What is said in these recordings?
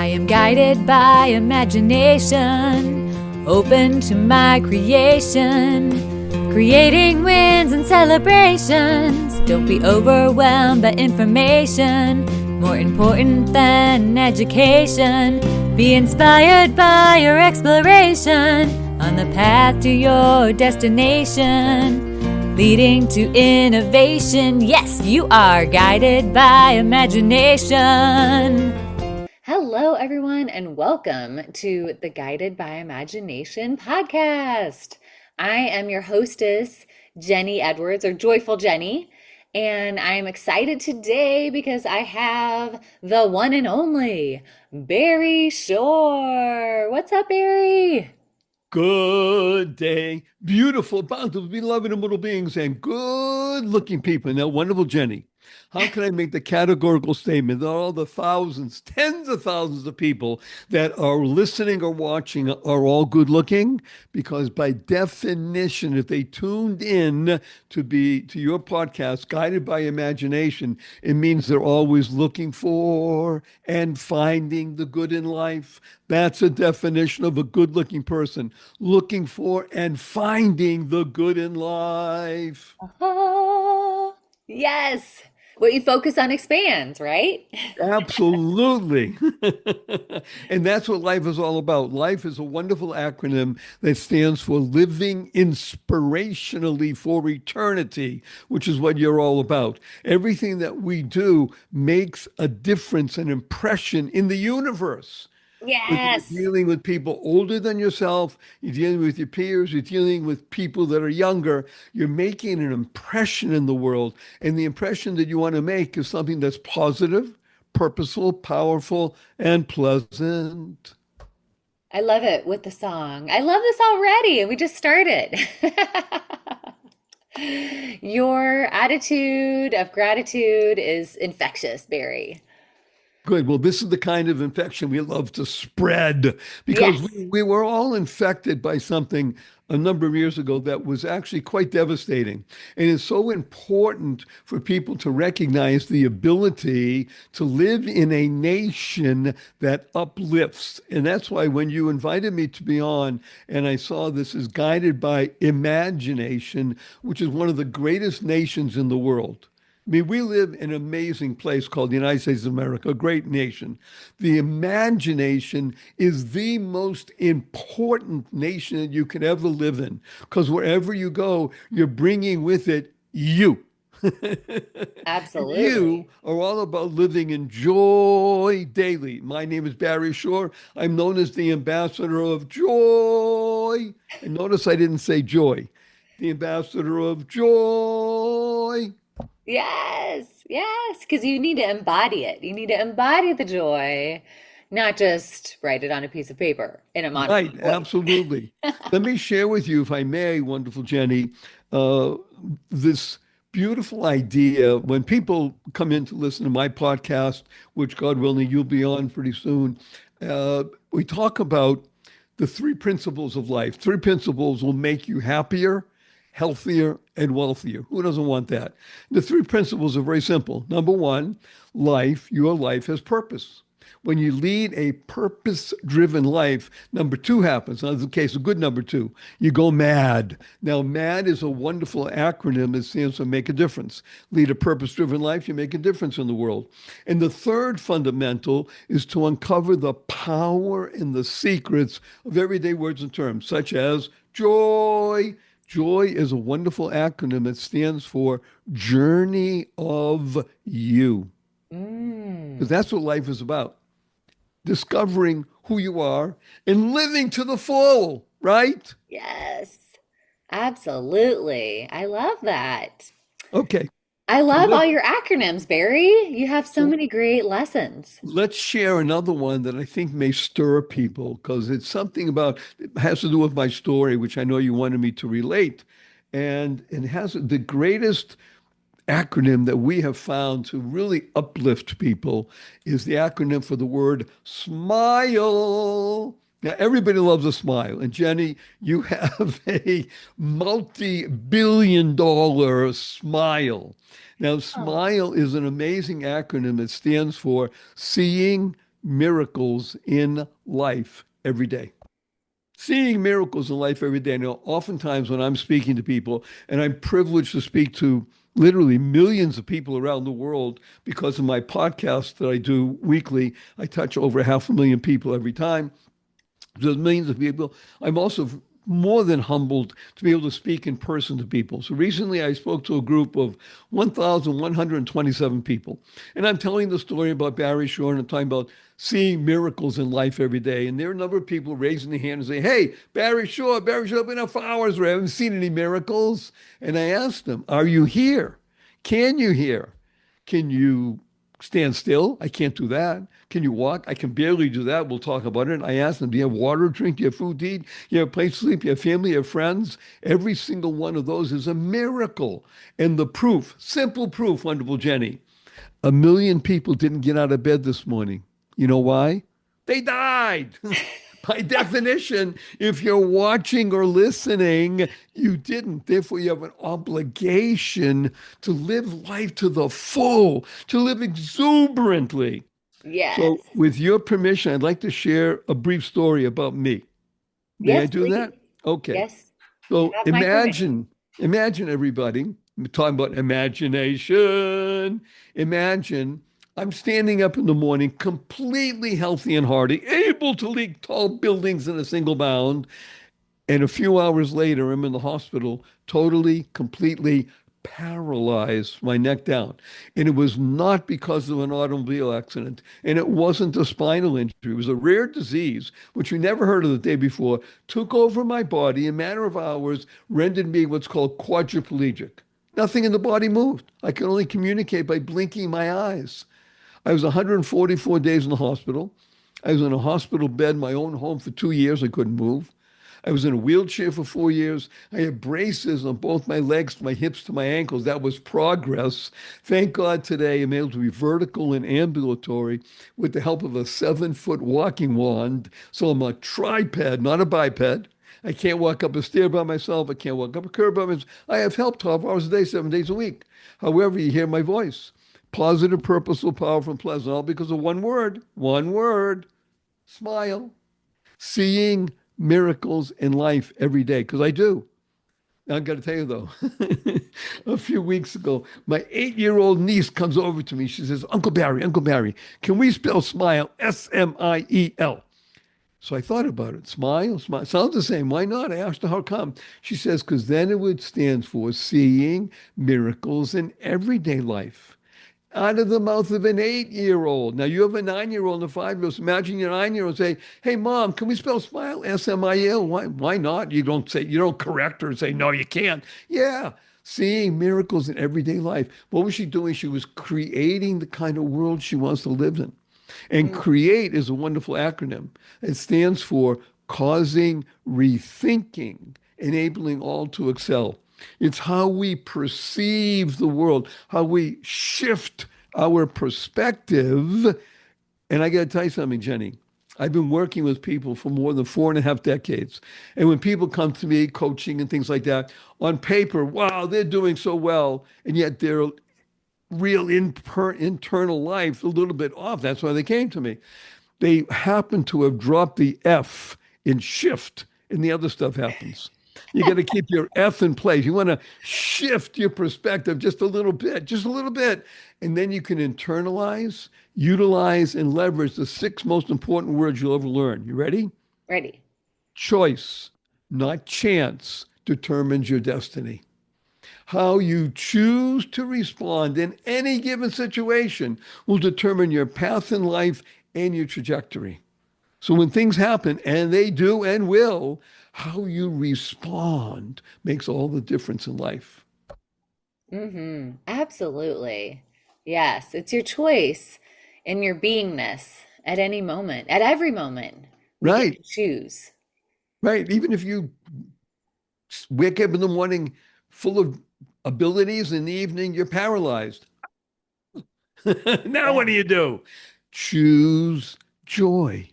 I am guided by imagination, open to my creation, creating wins and celebrations. Don't be overwhelmed by information, more important than education. Be inspired by your exploration on the path to your destination, leading to innovation. Yes, you are guided by imagination. Hello, everyone, and welcome to the Guided by Imagination podcast. I am your hostess, Jenny Edwards, or Joyful Jenny, and I'm excited today because I have the one and only Barry Shore. What's up, Barry? Good day, beautiful, bountiful, beloved, immortal beings, and good-looking people. Now, wonderful Jenny, how can I make the categorical statement that all the thousands, tens of thousands of people that are listening or watching are all good-looking? Because by definition, if they tuned in to your podcast, Guided by Imagination, it means they're always looking for and finding the good in life. That's a definition of a good-looking person, looking for and finding the good in life. Oh, yes. What you focus on expands, right? Absolutely. And that's what life is all about. Life is a wonderful acronym that stands for living inspirationally for eternity, which is what you're all about. Everything that we do makes a difference, an impression in the universe. Whether you're Yes. dealing with people older than yourself, you're dealing with your peers, you're dealing with people that are younger, you're making an impression in the world. And the impression that you want to make is something that's positive, purposeful, powerful, and pleasant. I love it with the song. I love this already, and we just started. Your attitude of gratitude is infectious, Barry. Good. Well, this is the kind of infection we love to spread because Yes. we were all infected by something a number of years ago that was actually quite devastating. And it's so important for people to recognize the ability to live in a nation that uplifts. And that's why when you invited me to be on, and I saw this is guided by imagination, which is one of the greatest nations in the world. I mean, we live in an amazing place called the United States of America, a great nation. The imagination is the most important nation that you could ever live in because wherever you go, you're bringing with it you. And you Absolutely. are all about living in joy daily. My name is Barry Shore. I'm known as the ambassador of joy. And notice I didn't say joy, the ambassador of joy. Yes. Yes. Because you need to embody it. You need to embody the joy, not just write it on a piece of paper in a Right, monotone voice. absolutely. Let me share with you, if I may, wonderful Jenny, uh, this beautiful idea. When people come in to listen to my podcast, which God willing, you'll be on pretty soon, we talk about the three principles of life. Three principles will make you happier, healthier, and wealthier. Who doesn't want that? The three principles are very simple. Number one, your life has purpose. When you lead a purpose-driven life, number two happens. Now, in the case, a good number two, you go mad. Now, MAD is a wonderful acronym that stands for make a difference. Lead a purpose-driven life, you make a difference in the world. And the third fundamental is to uncover the power and the secrets of everyday words and terms, such as joy. Joy is a wonderful acronym that stands for Journey of You, because Mm. that's what life is about, discovering who you are and living to the full, right? Yes. Absolutely. I love that. Okay. I So love all let's your acronyms, Barry. You have so so many great lessons. let's share another one that I think may stir people because it's something about it has to do with my story, which I know you wanted me to relate. And it has the greatest acronym that we have found to really uplift people is the acronym for the word smile. Now, everybody loves a smile. And Jenny, you have a multi-billion dollar smile. Now, Oh. SMILE is an amazing acronym. It stands for seeing miracles in life every day. Seeing miracles in life every day. Now, oftentimes when I'm speaking to people, and I'm privileged to speak to literally millions of people around the world because of my podcast that I do weekly, I touch over 500,000 people every time. There's millions of people. I'm also more than humbled to be able to speak in person to people. So recently I spoke to a group of 1,127 people. And I'm telling the story about Barry Shore and I'm talking about seeing miracles in life every day. And there are a number of people raising their hand and saying, hey, Barry Shore, I've been up for hours, I haven't seen any miracles. And I asked them, are you here? Can you hear? Can you stand still? I can't do that. Can you walk? I can barely do that. We'll talk about it. I asked them, do you have water to drink? Do you have food to eat? Do you have a place to sleep? Do you have family? Do you have friends? Every single one of those is a miracle. And the proof, simple proof, wonderful Jenny, 1 million people didn't get out of bed this morning. You know why? They died. By definition, if you're watching or listening, you didn't. Therefore, you have an obligation to live life to the full, to live exuberantly. Yes. So, with your permission, I'd like to share a brief story about me. May I Yes, do that? please. Okay. Yes. You So have my permission. imagine everybody, we're talking about imagination. Imagine I'm standing up in the morning, completely healthy and hearty, able to leap tall buildings in a single bound. And a few hours later, I'm in the hospital, totally, completely paralyzed, my neck down. And it was not because of an automobile accident. And it wasn't a spinal injury. It was a rare disease, which we never heard of the day before, took over my body in a matter of hours, rendered me what's called quadriplegic. Nothing in the body moved. I could only communicate by blinking my eyes. I was 144 days in the hospital. I was in a hospital bed in my own home for 2 years. I couldn't move. I was in a wheelchair for 4 years. I had braces on both my legs, to my hips, to my ankles. That was progress. Thank God today I'm able to be vertical and ambulatory with the help of a 7-foot walking wand. So I'm a triped, not a biped. I can't walk up a stair by myself. I can't walk up a curb by myself. I have help 12 hours a day, 7 days a week. However, you hear my voice. Positive, purposeful, powerful, and pleasant, all because of one word, smile. Seeing miracles in life every day, because I do. Now, I got to tell you though, a few weeks ago, my 8-year-old niece comes over to me. She says, Uncle Barry, can we spell smile Smiel? So I thought about it. Smile, smile. Sounds the same. Why not? I asked her how come. She says, because then it would stand for seeing miracles in everyday life out of the mouth of an 8-year-old. Now you have a 9-year-old and a 5-year-old. So imagine your 9-year-old say, "Hey, mom, can we spell smile Smil?" Why not? You don't correct her and say, "No, you can't." Yeah, seeing miracles in everyday life. What was she doing? She was creating the kind of world she wants to live in. And Mm. CREATE is a wonderful acronym. It stands for causing rethinking, enabling all to excel. It's how we perceive the world, how we shift our perspective. And I got to tell you something, Jenny. I've been working with people for more than 4.5 decades. And when people come to me, coaching and things like that, on paper, wow, they're doing so well. And yet their real internal life a little bit off. That's why they came to me. They happen to have dropped the F in shift, and the other stuff happens. You got to keep your F in place. You want to shift your perspective just a little bit. And then you can internalize, utilize, and leverage the 6 most important words you'll ever learn. You ready? Ready. Choice, not chance, determines your destiny. How you choose to respond in any given situation will determine your path in life and your trajectory. So when things happen, and they do and will, how you respond makes all the difference in life. Mm-hmm. Absolutely. Yes, it's your choice in your beingness at any moment, at every moment. We get Right, to choose. right. Even if you wake up in the morning full of abilities, in the evening you're paralyzed. Now what Yeah. do you do? Choose joy.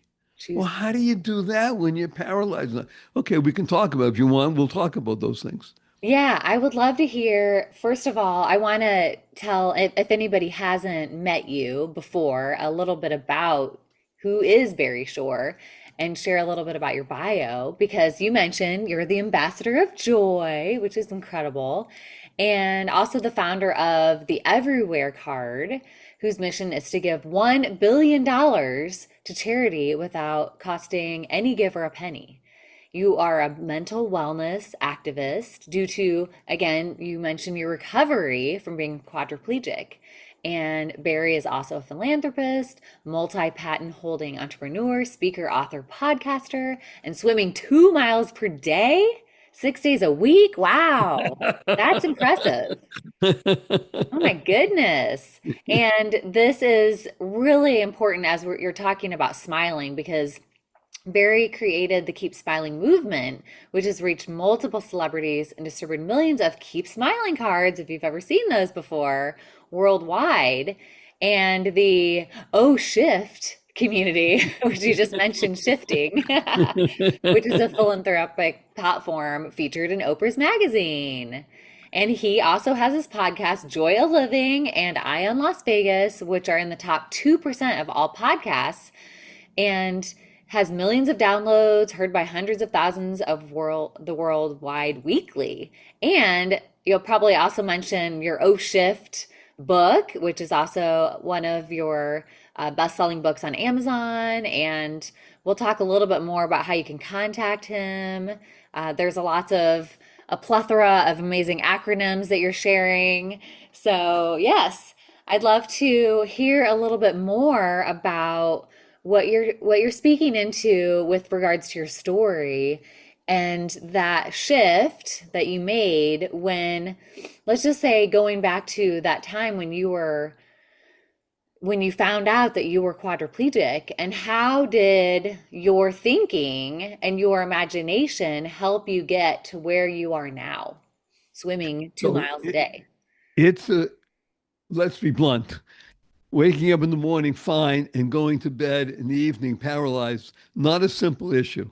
Well, Choose. how do you do that when you're paralyzed? Okay, we can talk about it if you want. We'll talk about those things. Yeah, I would love to hear. First of all, I want to tell if anybody hasn't met you before, a little bit about who is Barry Shore, and share a little bit about your bio because you mentioned you're the ambassador of joy, which is incredible, and also the founder of the Everywhere Card, whose mission is to give $1 billion to charity without costing any giver a penny. You are a mental wellness activist due to, again, you mentioned your recovery from being quadriplegic. And Barry is also a philanthropist, multi patent holding entrepreneur, speaker, author, podcaster, and swimming 2 miles per day, 6 days a week. Wow, that's impressive. Oh my goodness. And this is really important as you're talking about smiling because Barry created the Keep Smiling movement, which has reached multiple celebrities and distributed millions of Keep Smiling cards, if you've ever seen those before, worldwide. And the Oh Shift community, which you just mentioned shifting, which is a philanthropic platform featured in Oprah's magazine. And he also has his podcast, Joy of Living and Eye on Las Vegas, which are in the top 2% of all podcasts, and has millions of downloads, heard by hundreds of thousands of the worldwide weekly. And you'll probably also mention your O Shift book, which is also one of your best-selling books on Amazon. And we'll talk a little bit more about how you can contact him. There's a plethora of amazing acronyms that you're sharing. So, yes, I'd love to hear a little bit more about what you're speaking into with regards to your story and that shift that you made when, let's just say, going back to that time when you found out that you were quadriplegic, and how did your thinking and your imagination help you get to where you are now, swimming two So miles a day? it's a, let's be blunt. Waking up in the morning fine and going to bed in the evening paralyzed, not a simple issue.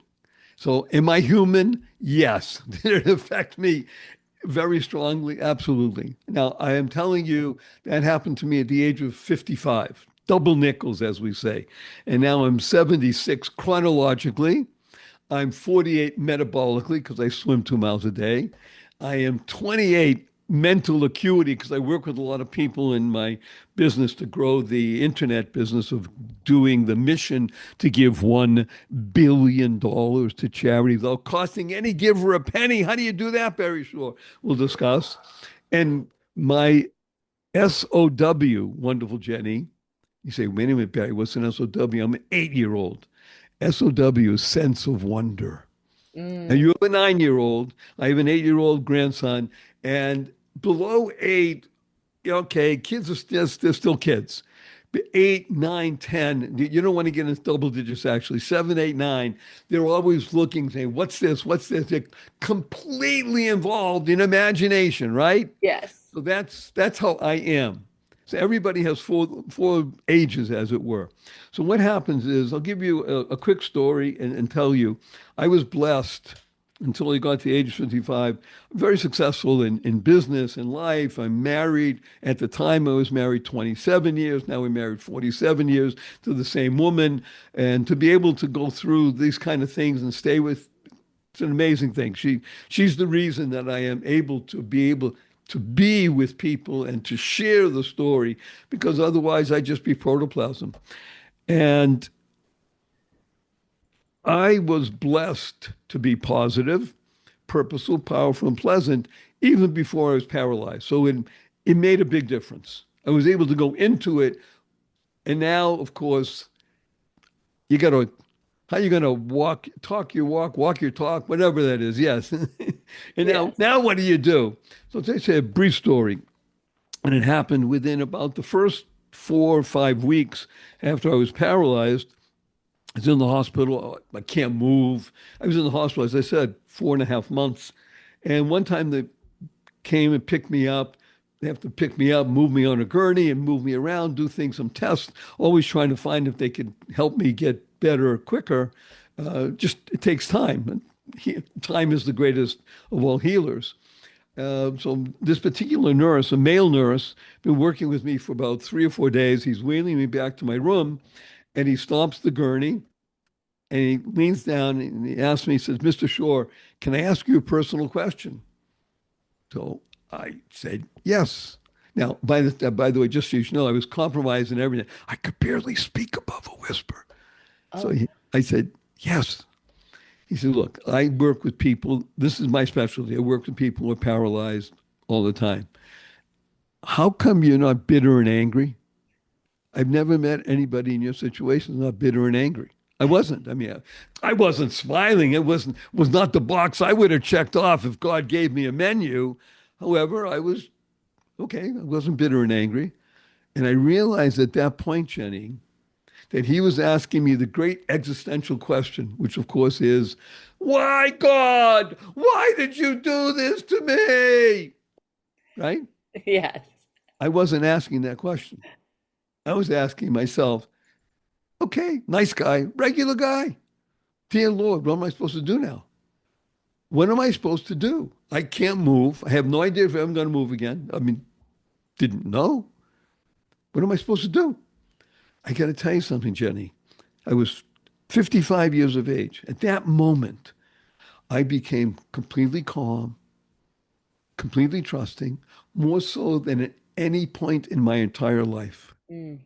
So, am I human? Yes. Did it affect me very strongly? Absolutely. Now, I am telling you that happened to me at the age of 55, double nickels, as we say. And now I'm 76 chronologically. I'm 48 metabolically because I swim 2 miles a day. I am 28 mental acuity because I work with a lot of people in my business to grow the internet business of doing the mission to give $1 billion to charity without costing any giver a penny. How do you do that, Barry Shore? We'll discuss. And my SOW, wonderful Jenny. You say, wait a minute, Barry, what's an SOW? I'm an 8-year-old. SOW, sense of wonder. And you Mm, have a 9-year-old. I have an 8-year-old grandson. And below eight, okay, kids are they're still kids. But 8, 9, 10, you don't want to get into double digits actually. 7, 8, 9, they're always looking, saying, what's this? What's this? They're completely involved in imagination, right? yes. So that's how I am. So everybody has four ages, as it were. So what happens is I'll give you a quick story and tell you I was blessed until I got to the age of 55, very successful in business and life. I'm married. At the time, I was married 27 years. Now we're married 47 years to the same woman. And to be able to go through these kind of things and stay with, it's an amazing thing. She's the reason that I am able to be with people and to share the story because otherwise I'd just be protoplasm. And I was blessed to be positive, purposeful, powerful, and pleasant even before I was paralyzed. So it made a big difference. I was able to go into it. And now, of course, you got to, how you going to talk your walk your talk, whatever that is. Yes. And now, Yes. now what do you do? So let's say a brief story. And it happened within about the first 4 or 5 weeks after I was paralyzed. I was in the hospital. I can't move. I was in the hospital, as I said, 4.5 months. And one time they came and picked me up. They have to pick me up, move me on a gurney, and move me around, do things, some tests, always trying to find if they could help me get better quicker. Just it takes time. And time is the greatest of all healers. So this particular nurse, a male nurse, been working with me for about 3 or 4 days. He's wheeling me back to my room, And he stops the gurney and he leans down and he asks me, he says, Mr. Shore, can I ask you a personal question? So I said, yes. Now, by the way, just so you know, I was compromised and everything. I could barely speak above a whisper. So Oh, I said, yes. He said, look, I work with people. This is my specialty. I work with people who are paralyzed all the time. How come you're not bitter and angry? I've never met anybody in your situation who's not bitter and angry. I wasn't. I mean, I wasn't smiling. It was not the box I would have checked off if God gave me a menu. However, I was okay. I wasn't bitter and angry. And I realized at that point, Jenny, that he was asking me the great existential question, which of course is, why God? Why did you do this to me? Right? yes. I wasn't asking that question. I was asking myself, okay, nice guy, regular guy. Dear Lord, what am I supposed to do now? What am I supposed to do? I can't move. I have no idea if I'm going to move again. I mean, didn't know. What am I supposed to do? I got to tell you something, Jenny. I was 55 years of age. At that moment, I became completely calm, completely trusting, more so than at any point in my entire life. Mm.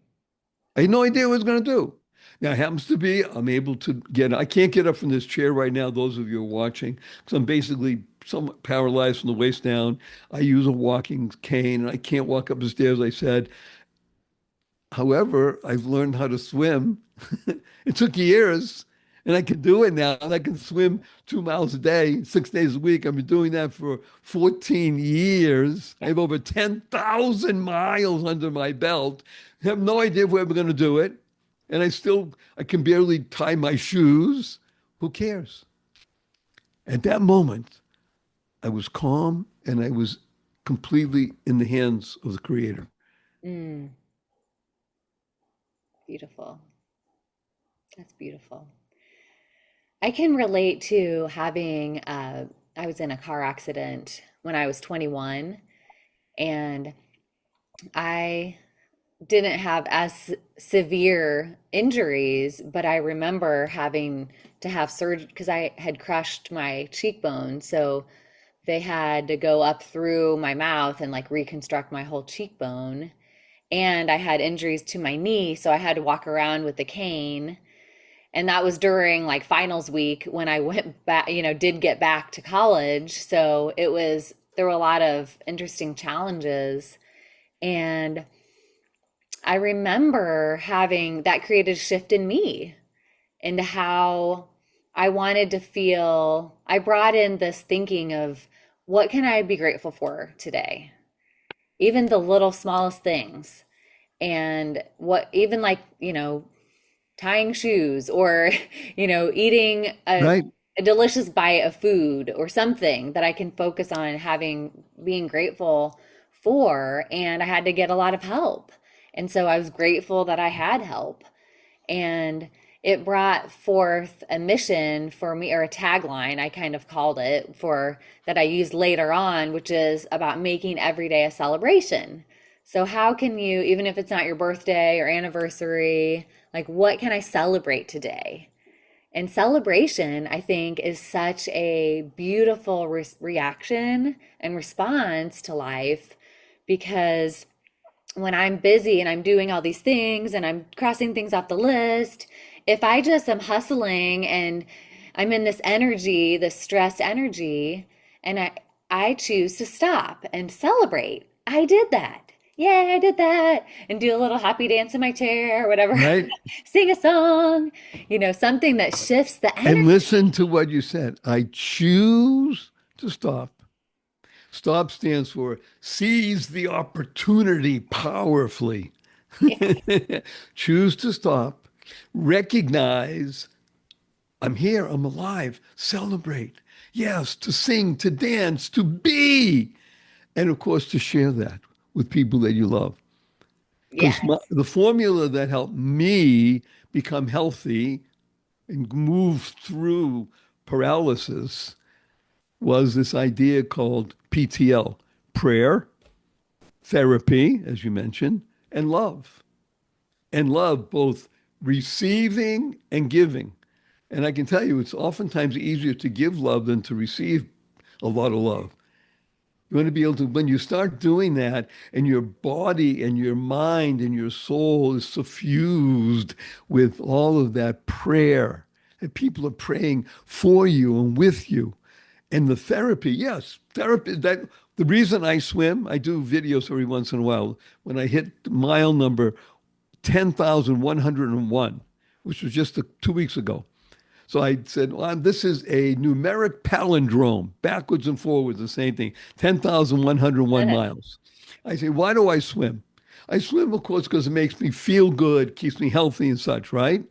I had no idea what I was going to do. Now, it happens to be I'm able to I can't get up from this chair right now, those of you who are watching, because I'm basically somewhat paralyzed from the waist down. I use a walking cane and I can't walk up the stairs, I said. However, I've learned how to swim. It took years, and I can do it now. And I can swim 2 miles a day, 6 days a week. I've been doing that for 14 years. I have over 10,000 miles under my belt. I have no idea where we're going to do it. And I can barely tie my shoes. Who cares? At that moment, I was calm and I was completely in the hands of the Creator. Mm. Beautiful. That's beautiful. I can relate to having, I was in a car accident when I was 21, and I didn't have as severe injuries, but I remember having to have surgery because I had crushed my cheekbone. So they had to go up through my mouth and like reconstruct my whole cheekbone. And I had injuries to my knee, so I had to walk around with a cane. And that was during like finals week when I went back, did get back to college. So there were a lot of interesting challenges. And I remember having that created a shift in me into how I wanted to feel. I brought in this thinking of what can I be grateful for today? Even the little smallest things. And what, even like, tying shoes or, eating Right? a delicious bite of food or something that I can focus on being grateful for. And I had to get a lot of help. And so I was grateful that I had help. And it brought forth a mission for me, or a tagline, I kind of called it, for that I used later on, which is about making every day a celebration. So, how can you, even if it's not your birthday or anniversary, like what can I celebrate today? And celebration, I think, is such a beautiful reaction and response to life because when I'm busy and I'm doing all these things and I'm crossing things off the list, if I just am hustling and I'm in this energy, this stressed energy, and I choose to stop and celebrate. I did that. Yay, I did that. And do a little happy dance in my chair or whatever. Right? Sing a song, something that shifts the And energy. listen to what you said. I choose to stop. Stop stands for seize the opportunity powerfully. Yeah. Choose to stop. Recognize I'm here, I'm alive. Celebrate. Yes, to sing, to dance, to be. And of course, to share that with people that you love. Because Yes. the formula that helped me become healthy and move through paralysis was this idea called PTL, prayer, therapy, as you mentioned, and love. And love both receiving and giving. And I can tell you, it's oftentimes easier to give love than to receive a lot of love. You want to be able to, when you start doing that, and your body and your mind and your soul is suffused with all of that prayer, and people are praying for you and with you. And the therapy, yes, therapy, that the reason I swim, I do videos every once in a while. When I hit mile number 10,101, which was just 2 weeks ago. So I said, well, this is a numeric palindrome, backwards and forwards, the same thing, 10,101 miles. I say, why do I swim? I swim, of course, because it makes me feel good, keeps me healthy and such, right?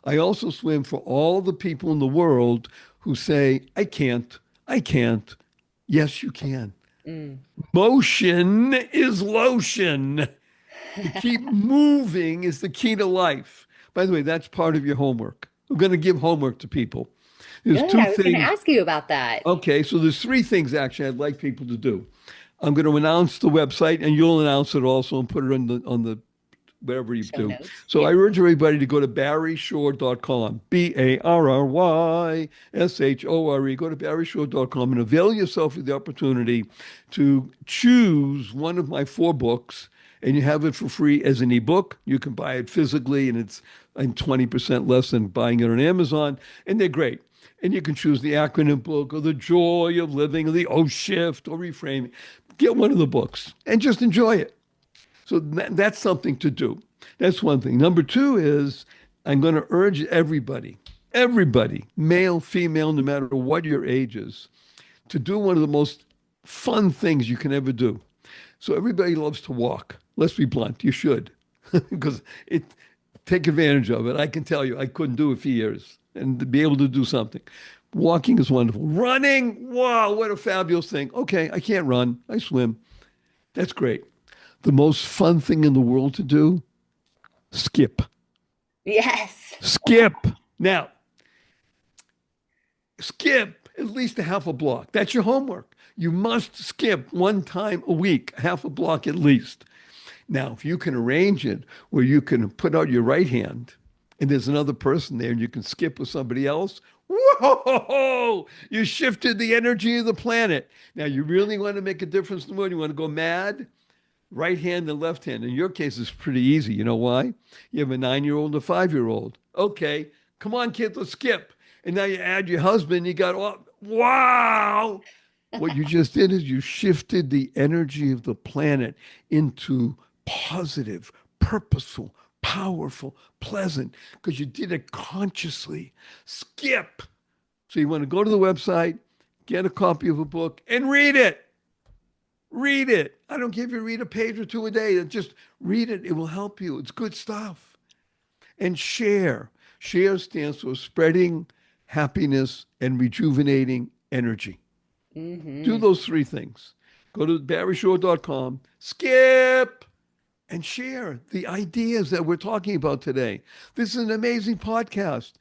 I also swim for all the people in the world who say, I can't, I can't. Yes, you can. Mm. Motion is lotion. To keep moving is the key to life. By the way, that's part of your homework. We're going to give homework to people. There's Good. two I was going to things. ask you about that. Okay, so there's three things actually I'd like people to do. I'm going to announce the website, and you'll announce it also and put it on the whatever you Show do. notes. So I Yep. urge everybody to go to barryshore.com, BARRYSHORE. Go to barryshore.com and avail yourself of the opportunity to choose one of my four books, and you have it for free as an ebook. You can buy it physically, and it's 20% less than buying it on Amazon, and they're great. And you can choose the acronym book or the joy of living or the O shift or reframe. Get one of the books and just enjoy it. So that's something to do. That's one thing. Number two is I'm going to urge everybody, male, female, no matter what your age is, to do one of the most fun things you can ever do. So everybody loves to walk. Let's be blunt. You should, because it take advantage of it. I can tell you, I couldn't do it for years, and to be able to do something. Walking is wonderful. Running, wow, what a fabulous thing. Okay, I can't run. I swim. That's great. The most fun thing in the world to do, skip. Yes. Skip. Now, skip at least a half a block. That's your homework. You must skip one time a week, half a block at least. Now, if you can arrange it where you can put out your right hand and there's another person there and you can skip with somebody else, whoa, you shifted the energy of the planet. Now, you really want to make a difference in the world? You want to go mad? Right hand and left hand. In your case, it's pretty easy. You know why? You have a 9-year-old and a 5-year-old. Okay, come on, kid, let's skip. And now you add your husband, you got, oh, wow. What you just did is you shifted the energy of the planet into positive, purposeful, powerful, pleasant, because you did it consciously. Skip. So you want to go to the website, get a copy of a book, and read it. Read it. I don't care if you read a page or two a day. Just read it. It will help you. It's good stuff. And share. Share stands for spreading happiness and rejuvenating energy. Do Hmm. those three things. Go to barryshore.com, skip, and share the ideas that we're talking about today. This is an amazing podcast,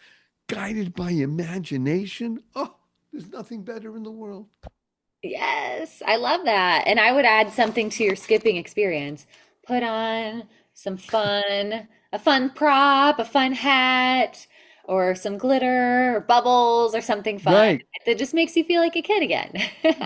guided by imagination. Oh, there's nothing better in the world. Yes, I love that. And I would add something to your skipping experience. Put on some fun, a fun prop, a fun hat, or some glitter or bubbles or something fun Right. that just makes you feel like a kid again.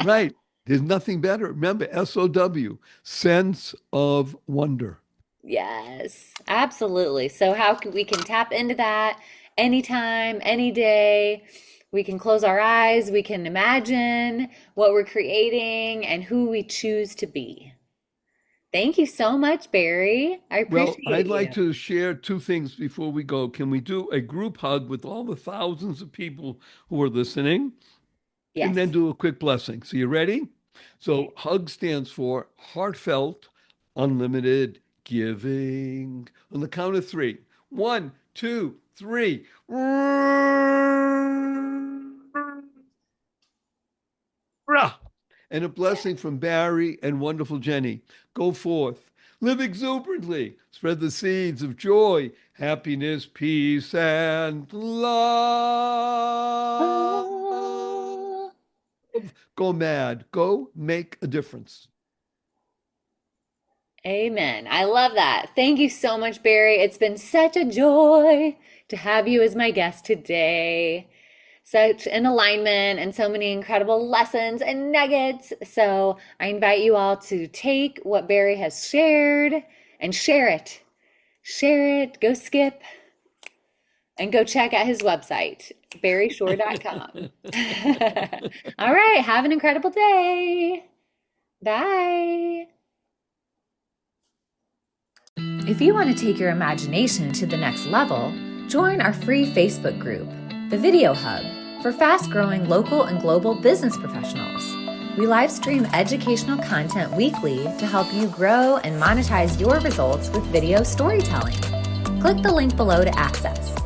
Right. There's nothing better. Remember, SOW, sense of wonder. Yes, absolutely. So how can we can tap into that anytime, any day. We can close our eyes, we can imagine what we're creating and who we choose to be. Thank you so much, Barry. I Well, appreciate I'd like you. to share two things before we go. Can we do a group hug with all the thousands of people who are listening? And then Yes. do a quick blessing. So you ready? Okay. So HUG stands for heartfelt, unlimited giving. On the count of three. One, two, three. And a blessing from Barry and wonderful Jenny. Go forth. Live exuberantly. Spread the seeds of joy, happiness, peace, and love. Oh, Go mad. Go make a difference. Amen. I love that. Thank you so much, Barry. It's been such a joy to have you as my guest today. Such an alignment and so many incredible lessons and nuggets. So I invite you all to take what Barry has shared and share it. Share it, go skip, and go check out his website, barryshore.com. All right, have an incredible day. Bye. If you want to take your imagination to the next level, join our free Facebook group, The Video Hub, for fast-growing local and global business professionals. We live stream educational content weekly to help you grow and monetize your results with video storytelling. Click the link below to access.